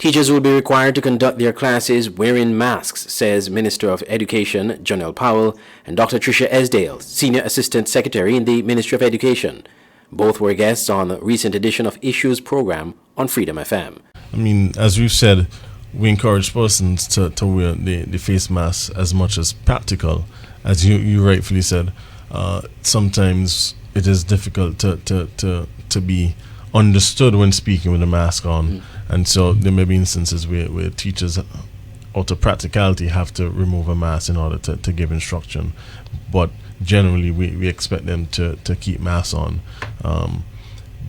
Teachers will be required to conduct their classes wearing masks, says Minister of Education Janelle Powell and Dr. Tricia Esdale, Senior Assistant Secretary in the Ministry of Education. Both were guests on the recent edition of Issues program on Freedom FM. I mean, as we've said, we encourage persons to wear the face mask as much as practical. As you rightfully said, sometimes it is difficult to be understood when speaking with a mask on. And so there may be instances where teachers, out of practicality, have to remove a mask in order to give instruction. But generally, we expect them to keep masks on.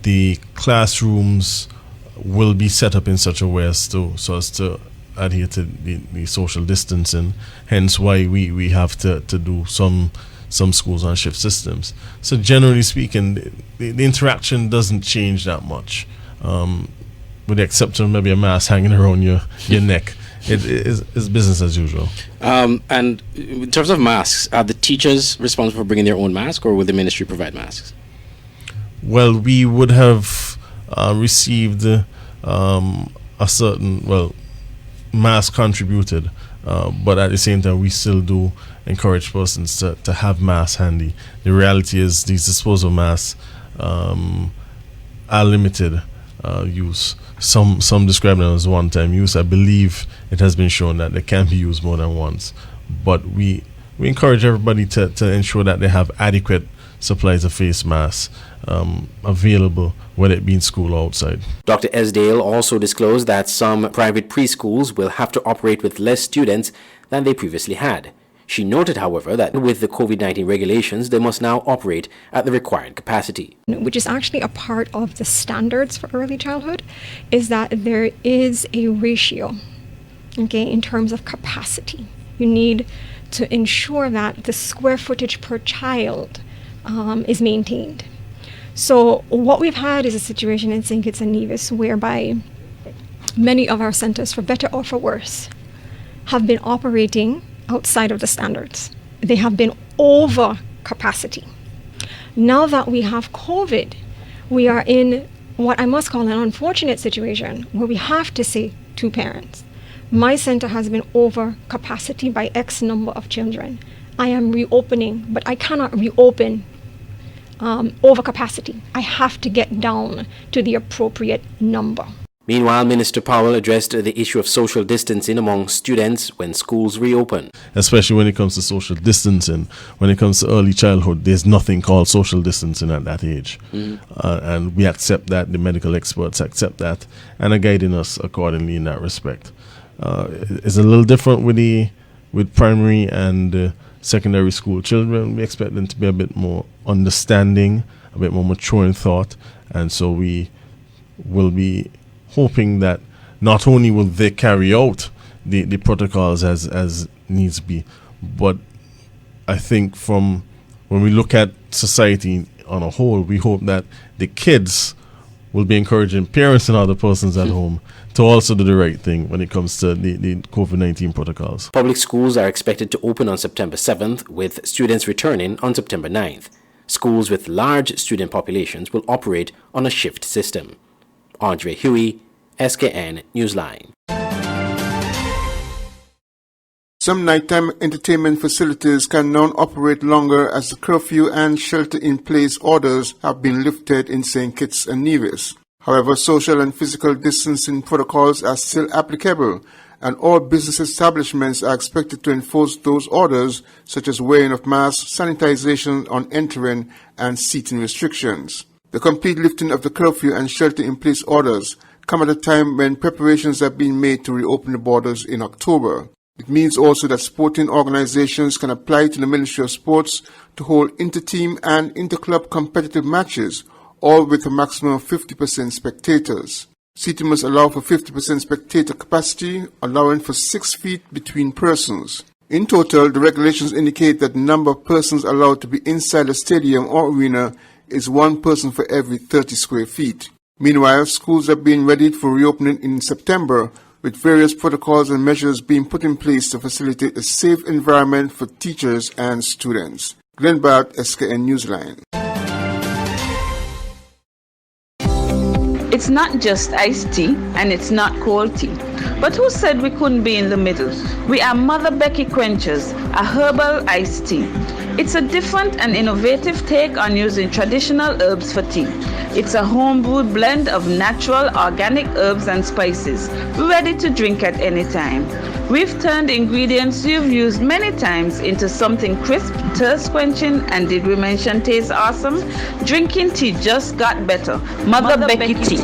The classrooms will be set up in such a way as to adhere to the social distancing, hence why we have to do some schools on shift systems. So generally speaking, the interaction doesn't change that much, with the exception of maybe a mask hanging around your neck. It is business as usual. And in terms of masks, are the teachers responsible for bringing their own mask, or will the ministry provide masks? Well, we would have received a certain mask contributed, but at the same time we still do encourage persons to have masks handy. The reality is these disposable masks are limited use. Some describe them as one-time use. I believe it has been shown that they can be used more than once, but we encourage everybody to ensure that they have adequate supplies of face masks available, whether it be in school or outside. Dr. Esdale also disclosed that some private preschools will have to operate with less students than they previously had. She noted, however, that with the COVID-19 regulations, they must now operate at the required capacity. Which is actually a part of the standards for early childhood, is that there is a ratio, okay, in terms of capacity. You need to ensure that the square footage per child is maintained. So what we've had is a situation in St. Kitts and Nevis whereby many of our centers, for better or for worse, have been operating outside of the standards. They have been over capacity. Now that we have COVID, we are in what I must call an unfortunate situation where we have to say to parents, my center has been over capacity by X number of children. I am reopening, but I cannot reopen over capacity. I have to get down to the appropriate number. Meanwhile, Minister Powell addressed the issue of social distancing among students when schools reopen. Especially when it comes to social distancing, when it comes to early childhood, there's nothing called social distancing at that age. And we accept that, the medical experts accept that, and are guiding us accordingly in that respect. It's a little different with primary and secondary school children. We expect them to be a bit more understanding, a bit more mature in thought, and so we will be hoping that not only will they carry out the protocols as needs be, but I think from when we look at society on a whole, we hope that the kids will be encouraging parents and other persons at home to also do the right thing when it comes to the COVID-19 protocols. Public schools are expected to open on September 7th, with students returning on September 9th. Schools with large student populations will operate on a shift system. Andre Huey, SKN Newsline. Some nighttime entertainment facilities can now operate longer as the curfew and shelter-in-place orders have been lifted in St. Kitts and Nevis. However, social and physical distancing protocols are still applicable, and all business establishments are expected to enforce those orders, such as wearing of masks, sanitization on entering, and seating restrictions. The complete lifting of the curfew and shelter-in-place orders come at a time when preparations are being made to reopen the borders in October. It means also that sporting organizations can apply to the Ministry of Sports to hold inter-team and inter-club competitive matches, all with a maximum of 50% spectators. Seating must allow for 50% spectator capacity, allowing for 6 feet between persons. In total, the regulations indicate that the number of persons allowed to be inside a stadium or arena is 1 person for every 30 square feet. Meanwhile, schools are being readied for reopening in September, with various protocols and measures being put in place to facilitate a safe environment for teachers and students. Glenn Bart, SKN Newsline. It's not just iced tea and it's not cold tea. But who said we couldn't be in the middle? We are Mother Becky Quenchers, a herbal iced tea. It's a different and innovative take on using traditional herbs for tea. It's a home-brewed blend of natural organic herbs and spices, ready to drink at any time. We've turned ingredients you've used many times into something crisp, thirst-quenching, and did we mention taste awesome? Drinking tea just got better. Mother Becky Tea.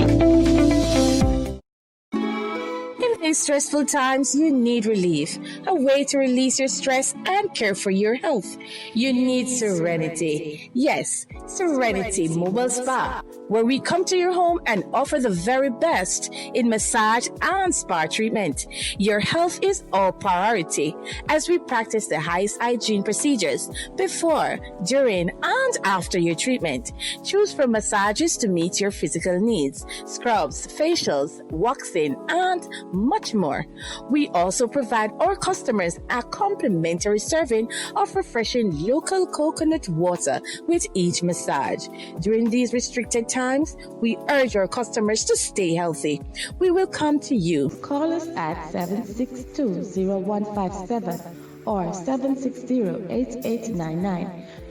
In these stressful times, you need relief, a way to release your stress and care for your health. You need Serenity. Yes, Serenity Mobile Spa, where we come to your home and offer the very best in massage and spa treatment. Your health is our priority as we practice the highest hygiene procedures before, during, and after your treatment. Choose from massages to meet your physical needs, scrubs, facials, waxing, and much more. We also provide our customers a complimentary serving of refreshing local coconut water with each massage. During these restricted times, we urge our customers to stay healthy. We will come to you. Call us at 762-0157 or 760-8899.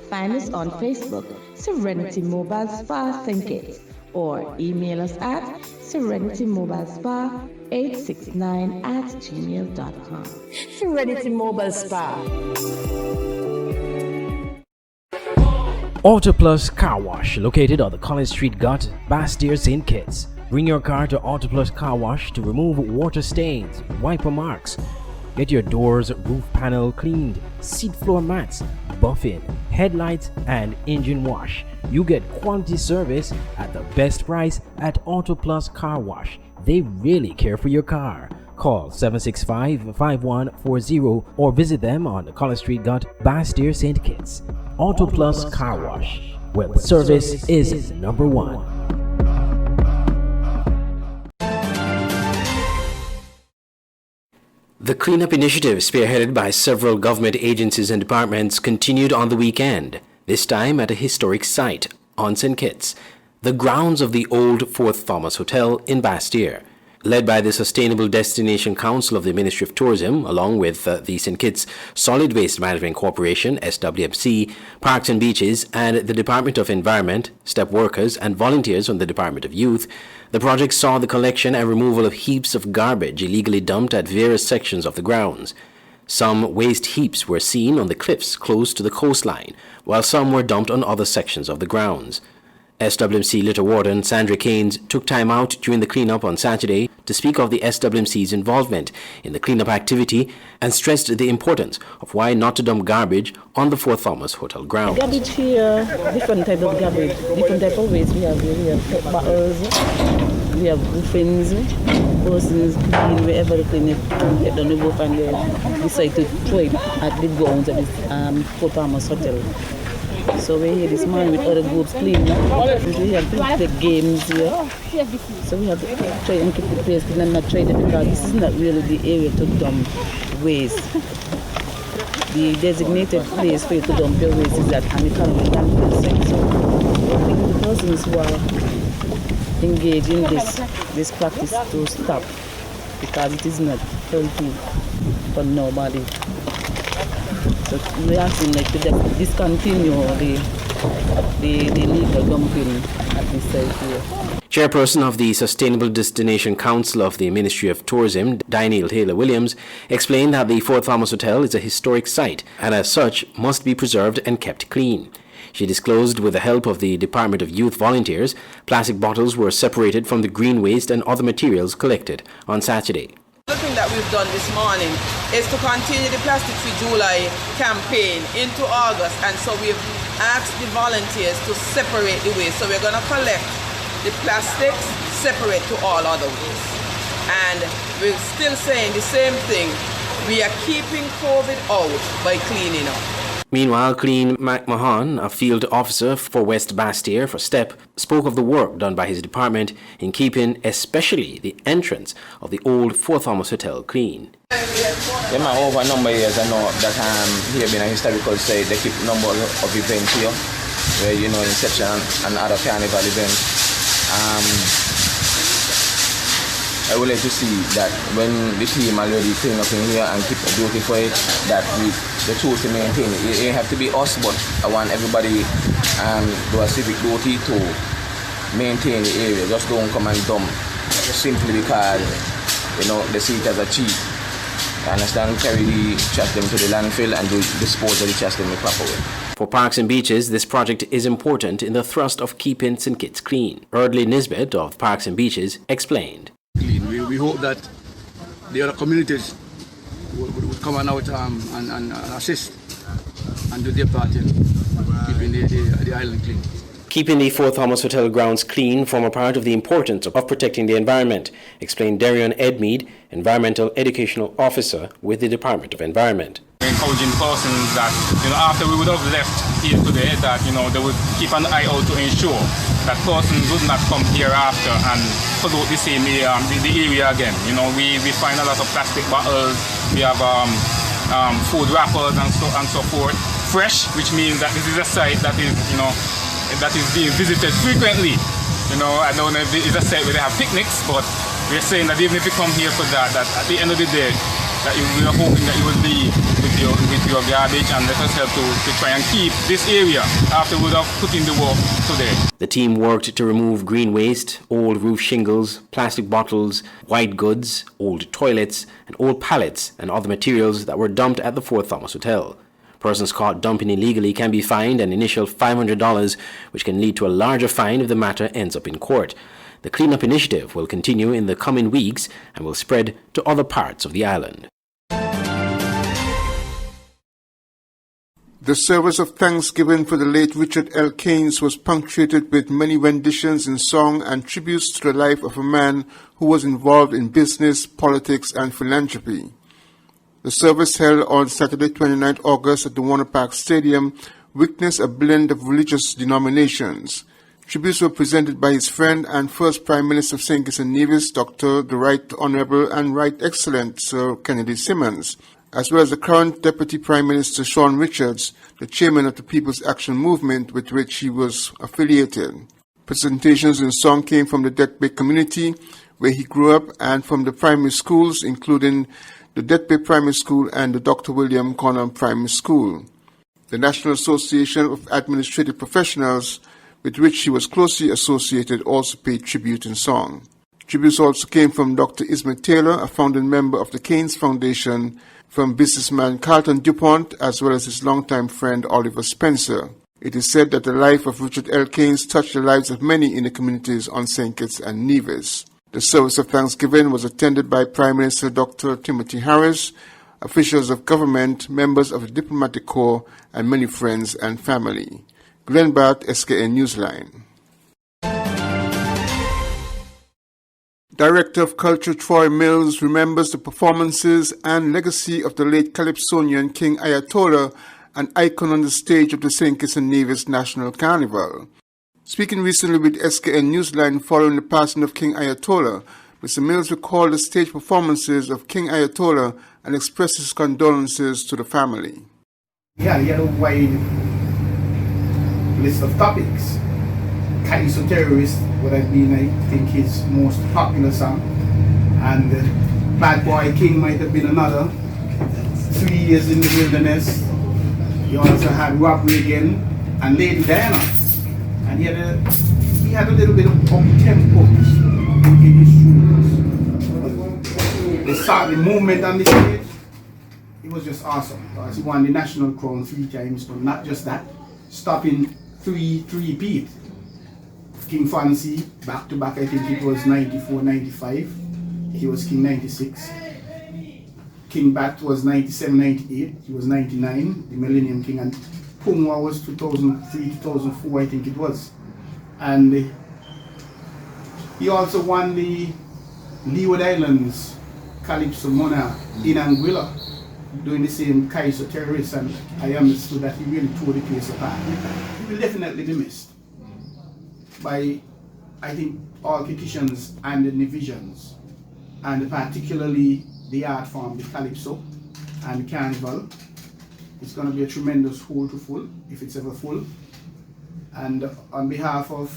Find us on Facebook, Serenity Mobile Spa Think It, or email us at serenitymobile-spa869@gmail.com. Serenity Mobile Spa. Auto Plus Car Wash, located on the College Street Gut, Bastyr, St. Kitts. Bring your car to Auto Plus Car Wash to remove water stains, wiper marks. Get your doors, roof panel cleaned, seat floor mats, buffing, headlights, and engine wash. You get quality service at the best price at Auto Plus Car Wash. They really care for your car. Call 765-5140 or visit them on the College Street Gut, Bastyr, St. Kitts. Auto Plus Car Wash, where the service is number one. The cleanup initiative, spearheaded by several government agencies and departments, continued on the weekend, this time at a historic site on St. Kitts, the grounds of the old Fort Thomas Hotel in Bastyr. Led by the Sustainable Destination Council of the Ministry of Tourism, along with the St. Kitts Solid Waste Management Corporation, SWMC, Parks and Beaches, and the Department of Environment, step workers, and volunteers from the Department of Youth, the project saw the collection and removal of heaps of garbage illegally dumped at various sections of the grounds. Some waste heaps were seen on the cliffs close to the coastline, while some were dumped on other sections of the grounds. SWMC Litter Warden Sandra Keynes took time out during the cleanup on Saturday to speak of the SWMC's involvement in the cleanup activity and stressed the importance of why not to dump garbage on the Fort Thomas Hotel grounds. Garbage here, different type of garbage, different type of waste we have here. We have pet bottles, we have buffins, persons clean, wherever they clean it, get done, we go and they decide to throw it at the grounds at the Fort Thomas Hotel. So we're here this morning with other groups clean. We have to play games here. So we have to try and keep the place clean and not try to, because this is not really the area to dump waste. The designated place for you to dump your waste is at Amical landfill site. So I think the persons who are engaged in this practice to stop, because it is not healthy for nobody. So we are asking like to discontinue the illegal dumping at this site here. Chairperson of the Sustainable Destination Council of the Ministry of Tourism, Daniel Taylor-Williams, explained that the Fort Thomas Hotel is a historic site and as such must be preserved and kept clean. She disclosed with the help of the Department of Youth volunteers, plastic bottles were separated from the green waste and other materials collected on Saturday. The thing that we've done this morning is to continue the Plastic Free July campaign into August, and so we've asked the volunteers to separate the waste. So we're going to collect the plastics separate to all other waste. And we're still saying the same thing. We are keeping COVID out by cleaning up. Meanwhile, Clean McMahon, a field officer for West Bastyr for STEP, spoke of the work done by his department in keeping especially the entrance of the old Fort Thomas Hotel clean. Yeah, over a number of years I know that here being a historical site, they keep a number of events here, where, you know, Inception and other carnival events. I would like to see that when the team already clean up in here and keep it beautiful, that the truth to maintain it. It have to be us, but I want everybody do a civic duty to maintain the area. Just don't come and dump simply because they see it as a cheat. I understand, carry the trash them to the landfill and dispose of the trash them the proper way. For parks and beaches, this project is important in the thrust of keeping St. Kitts clean. Eardley Nisbet of Parks and Beaches explained. We hope that the other communities would come out and assist and do their part in keeping the island clean. Keeping the Fort Thomas Hotel grounds clean form a part of the importance of protecting the environment, explained Darion Edmead, Environmental Educational Officer with the Department of Environment. Encouraging persons that, after we would have left here today, that, they would keep an eye out to ensure that persons would not come here after and pollute the same area, the area again. We find a lot of plastic bottles, we have food wrappers and so forth, fresh, which means that this is a site that is, that is being visited frequently. I don't know if it's a site where they have picnics, but we're saying that even if you come here for that at the end of the day, that we are hoping that you will be with your garbage and let us help to try and keep this area after we have put in the work today. The team worked to remove green waste, old roof shingles, plastic bottles, white goods, old toilets, and old pallets and other materials that were dumped at the Fort Thomas Hotel. Persons caught dumping illegally can be fined an initial $500, which can lead to a larger fine if the matter ends up in court. The cleanup initiative will continue in the coming weeks and will spread to other parts of the island. The service of thanksgiving for the late Richard L. Keynes was punctuated with many renditions in song and tributes to the life of a man who was involved in business, politics, and philanthropy. The service held on Saturday, 29 August at the Warner Park Stadium witnessed a blend of religious denominations. Tributes were presented by his friend and first Prime Minister of St. Kitts and Nevis, Dr. the Right Honourable and Right Excellent Sir Kennedy Simmons, as well as the current Deputy Prime Minister Sean Richards, the chairman of the People's Action Movement with which he was affiliated. Presentations in song came from the Death Bay community, where he grew up, and from the primary schools, including the Death Bay Primary School and the Dr. William Connor Primary School. The National Association of Administrative Professionals, with which he was closely associated, also paid tribute in song. Tributes also came from Dr. Ismet Taylor, a founding member of the Keynes Foundation, from businessman Carlton DuPont, as well as his longtime friend Oliver Spencer. It is said that the life of Richard L. Keynes touched the lives of many in the communities on St. Kitts and Nevis. The service of thanksgiving was attended by Prime Minister Dr. Timothy Harris, officials of government, members of the Diplomatic Corps, and many friends and family. Glenn Barth, SKN Newsline. Director of Culture Troy Mills remembers the performances and legacy of the late Calypsonian King Ayatollah, an icon on the stage of the St. Kitts and Nevis National Carnival. Speaking recently with SKN Newsline following the passing of King Ayatollah, Mr. Mills recalled the stage performances of King Ayatollah and expressed his condolences to the family. He had a wide list of topics. Kaiso Terrorist would have been, I think, his most popular song. And Bad Boy King might have been another. 3 Years in the Wilderness. He also had Robbery Again and Lady Diana. And he had a little bit of up-tempo in his tunes. They saw the movement on the stage. It was just awesome. Because he won the national crown 3 times, but not just that. Stopping three repeat. King Fancy, back to back, I think it was 94, 95. He was King 96. King Bat was 97, 98. He was 99, the Millennium King. And Pumwa was 2003, 2004, I think it was. And he also won the Leeward Islands Calypso Monarch in Anguilla, doing the same Kaiso Terrorist, and I understood that he really tore the place apart. He will definitely be missed by, I think, all Kittitians and the Nevisians, and particularly the art form, the Calypso and the Carnival. It's going to be a tremendous hole to full, if it's ever full. And on behalf of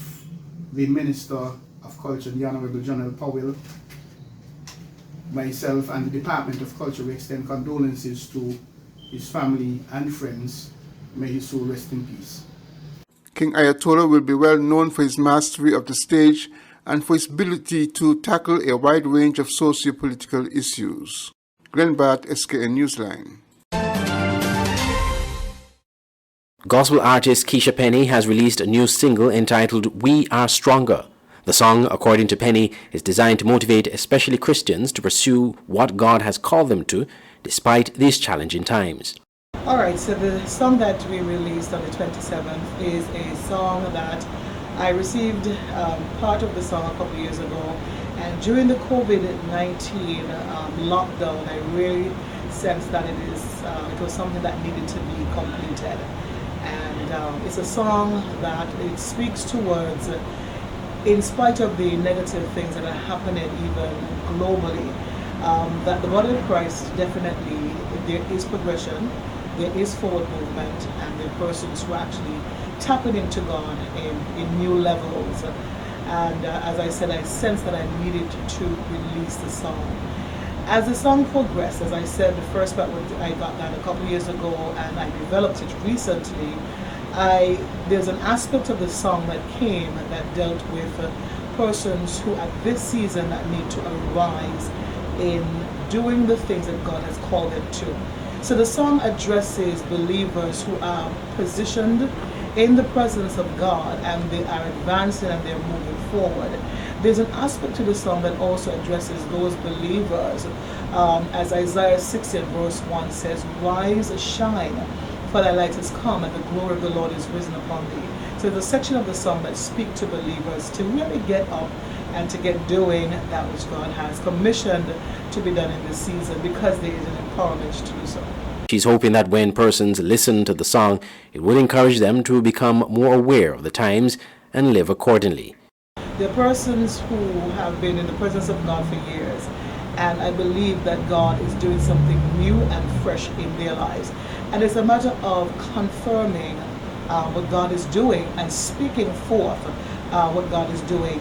the Minister of Culture, the Honourable General Powell, myself and the Department of Culture, we extend condolences to his family and friends. May his soul rest in peace. King Ayatollah will be well known for his mastery of the stage and for his ability to tackle a wide range of socio-political issues. Glenn Barth, SKN Newsline. Gospel artist Keisha Penny has released a new single entitled We Are Stronger. The song, according to Penny, is designed to motivate especially Christians to pursue what God has called them to, despite these challenging times. Alright, so the song that we released on the 27th is a song that I received part of the song a couple of years ago, and during the COVID-19 lockdown, I really sensed that it was something that needed to be completed. And it's a song that it speaks towards, in spite of the negative things that are happening even globally, that the body of Christ, definitely there is progression, there is forward movement, and there are persons who are actually tapping into God in new levels. And as I said, I sensed that I needed to release the song. As the song progressed, as I said, the first part, I got that a couple years ago, and I developed it recently. There's an aspect of the song that came that dealt with persons who at this season that need to arise in doing the things that God has called them to. So the song addresses believers who are positioned in the presence of God, and they are advancing and they're moving forward. There's an aspect to the song that also addresses those believers, as Isaiah 60 verse 1 says, "Rise, shine, for thy light has come, and the glory of the Lord is risen upon thee." So the section of the song that speak to believers to really get up and to get doing that which God has commissioned to be done in this season, because there is an empowerment to do so. She's hoping that when persons listen to the song, it will encourage them to become more aware of the times and live accordingly. There are persons who have been in the presence of God for years, and I believe that God is doing something new and fresh in their lives. And it's a matter of confirming what God is doing and speaking forth what God is doing.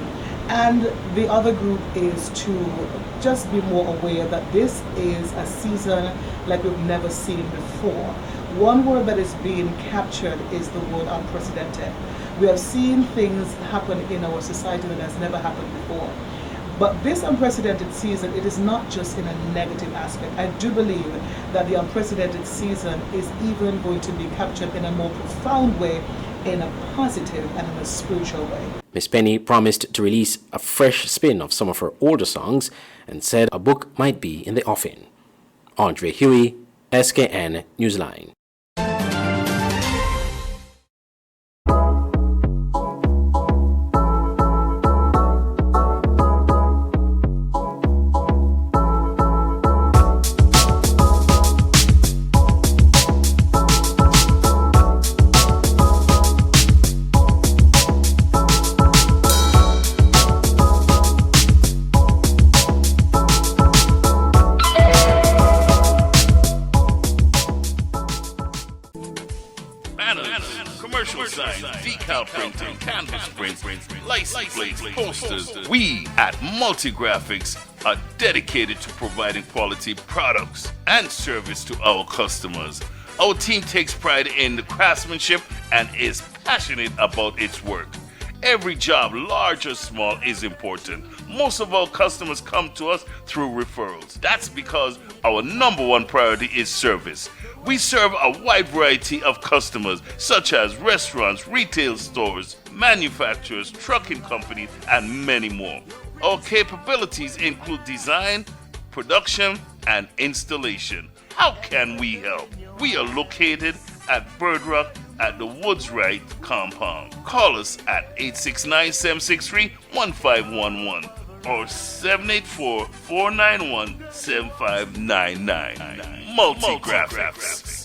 And the other group is to just be more aware that this is a season like we've never seen before. One word that is being captured is the word unprecedented. We have seen things happen in our society that has never happened before. But this unprecedented season, it is not just in a negative aspect. I do believe that the unprecedented season is even going to be captured in a more profound way, in a positive and in a spiritual way. Miss Penny promised to release a fresh spin of some of her older songs and said a book might be in the offing. Andre Huey, SKN Newsline. Decal printing, canvas prints, license plates, posters. We at Multigraphics are dedicated to providing quality products and service to our customers. Our team takes pride in the craftsmanship and is passionate about its work. Every job, large or small, is important. Most of our customers come to us through referrals. That's because our number one priority is service. We serve a wide variety of customers, such as restaurants, retail stores, manufacturers, trucking companies, and many more. Our capabilities include design, production, and installation. How can we help? We are located at Bird Rock at the Woods Right compound. Call us at 869-763-1511 or 784-491-7599. Multigraphics.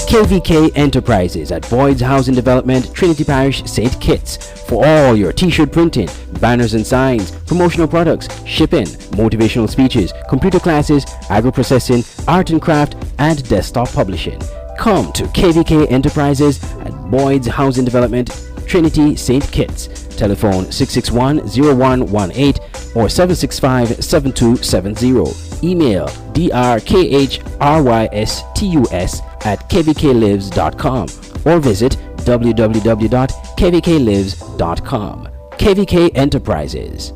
KVK Enterprises at Boyd's Housing Development, Trinity Parish, St. Kitts. For all your t-shirt printing, banners and signs, promotional products, shipping, motivational speeches, computer classes, agro-processing, art and craft, and desktop publishing. Come to KVK Enterprises at Boyd's Housing Development, Trinity, St. Kitts. Telephone 661-0118 or 765-7270. Email drkhrystus@kvklives.com or visit www.kvklives.com. KVK Enterprises.